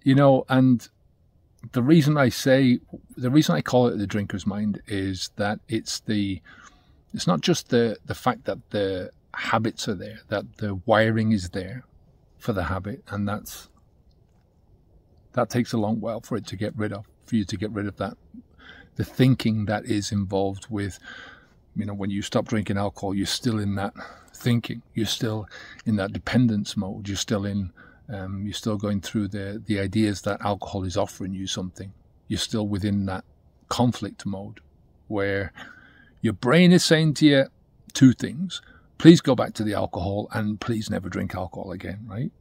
You know, and the reason I call it the drinker's mind is that it's not just the fact that the habits are there, that the wiring is there for the habit, and that takes a long while for you to get rid of that, the thinking that is involved with, you know, when you stop drinking alcohol, you're still in that thinking, you're still in that dependence mode, you're still going through the ideas that alcohol is offering you something. You're still within that conflict mode where your brain is saying to you two things: please go back to the alcohol, and please never drink alcohol again, right?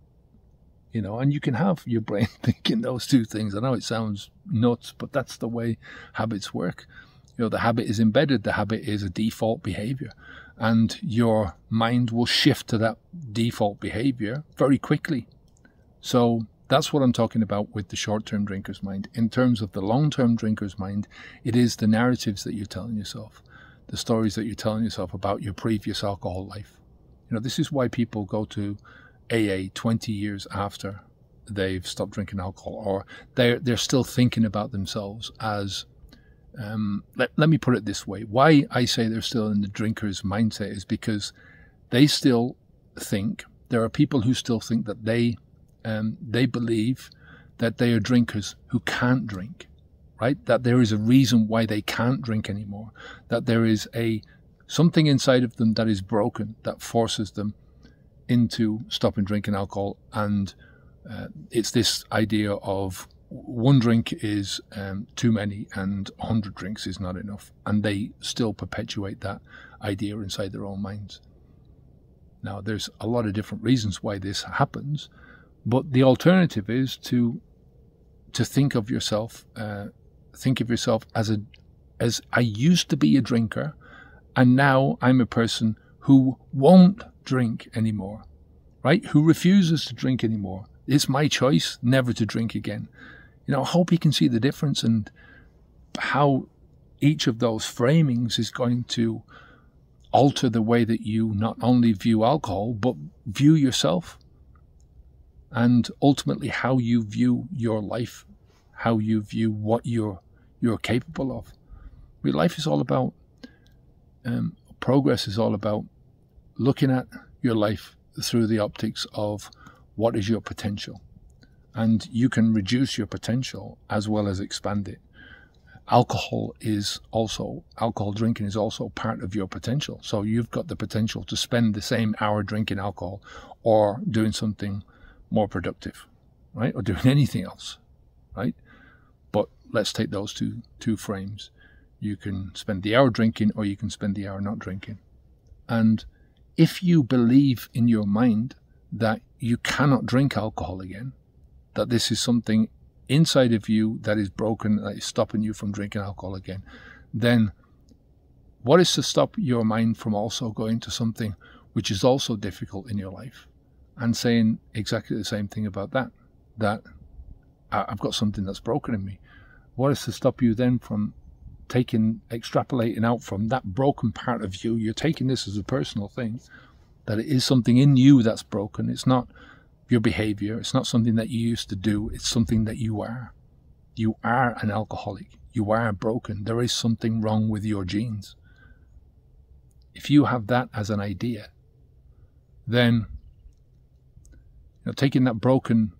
You know, and you can have your brain thinking those two things. I know it sounds nuts, but that's the way habits work. You know, the habit is embedded. The habit is a default behavior, and your mind will shift to that default behavior very quickly. So that's what I'm talking about with the short-term drinker's mind. In terms of the long-term drinker's mind, it is the narratives that you're telling yourself, the stories that you're telling yourself about your previous alcohol life. You know, this is why people go to AA 20 years after they've stopped drinking alcohol, or they're still thinking about themselves as, let me put it this way. Why I say they're still in the drinker's mindset is because they still think, there are people who still think that they believe that they are drinkers who can't drink, right? That there is a reason why they can't drink anymore, that there is something inside of them that is broken, that forces them into stopping drinking alcohol. And it's this idea of one drink is too many and 100 drinks is not enough. And they still perpetuate that idea inside their own minds. Now, there's a lot of different reasons why this happens, but the alternative is to think of yourself as I used to be a drinker, and now I'm a person who won't drink anymore, right? Who refuses to drink anymore. It's my choice never to drink again. You know, I hope you can see the difference and how each of those framings is going to alter the way that you not only view alcohol, but view yourself, and ultimately how you view your life, how you view what you're capable of. Your life is all about, progress is all about looking at your life through the optics of what is your potential. And you can reduce your potential as well as expand it. Alcohol drinking is also part of your potential. So you've got the potential to spend the same hour drinking alcohol or doing something more productive, right? Or doing anything else, right? But let's take those two frames. You can spend the hour drinking, or you can spend the hour not drinking. And if you believe in your mind that you cannot drink alcohol again, that this is something inside of you that is broken, that is stopping you from drinking alcohol again, then what is to stop your mind from also going to something which is also difficult in your life and saying exactly the same thing about that I've got something that's broken in me? What is to stop you then from extrapolating out from that broken part of you? You're taking this as a personal thing, that it is something in you that's broken. It's not your behavior. It's not something that you used to do. It's something that you are. You are an alcoholic. You are broken. There is something wrong with your genes. If you have that as an idea, then taking that broken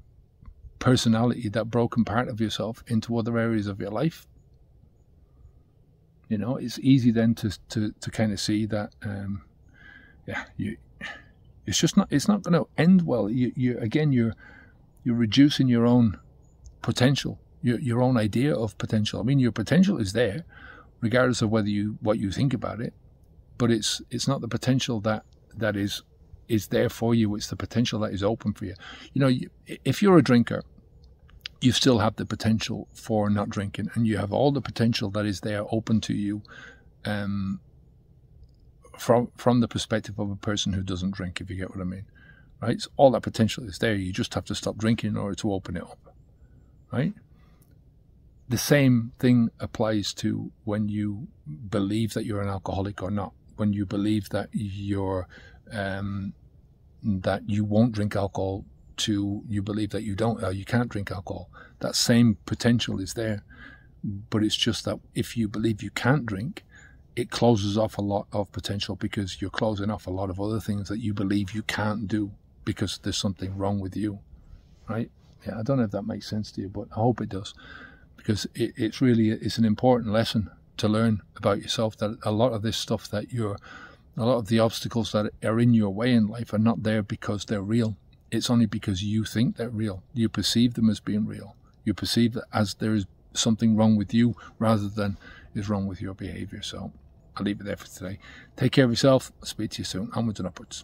personality, that broken part of yourself, into other areas of your life, it's easy then to kind of see that, it's not going to end well. You're reducing your own potential, your own idea of potential. I mean, your potential is there, regardless of what you think about it, but it's not the potential that is there for you. It's the potential that is open for you. If you're a drinker, you still have the potential for not drinking, and you have all the potential that is there open to you, from the perspective of a person who doesn't drink, if you get what I mean, right? So all that potential is there. You just have to stop drinking in order to open it up, right? The same thing applies to when you believe that you're an alcoholic or not. When you believe that that you won't drink alcohol to you believe that you can't drink alcohol. That same potential is there, but it's just that if you believe you can't drink, it closes off a lot of potential, because you're closing off a lot of other things that you believe you can't do because there's something wrong with you, right? Yeah, I don't know if that makes sense to you, but I hope it does, because it's an important lesson to learn about yourself, that a lot of this stuff a lot of the obstacles that are in your way in life are not there because they're real. It's only because you think they're real. You perceive them as being real. You perceive that as there is something wrong with you rather than is wrong with your behavior. So I'll leave it there for today. Take care of yourself. I'll speak to you soon. Onwards and upwards.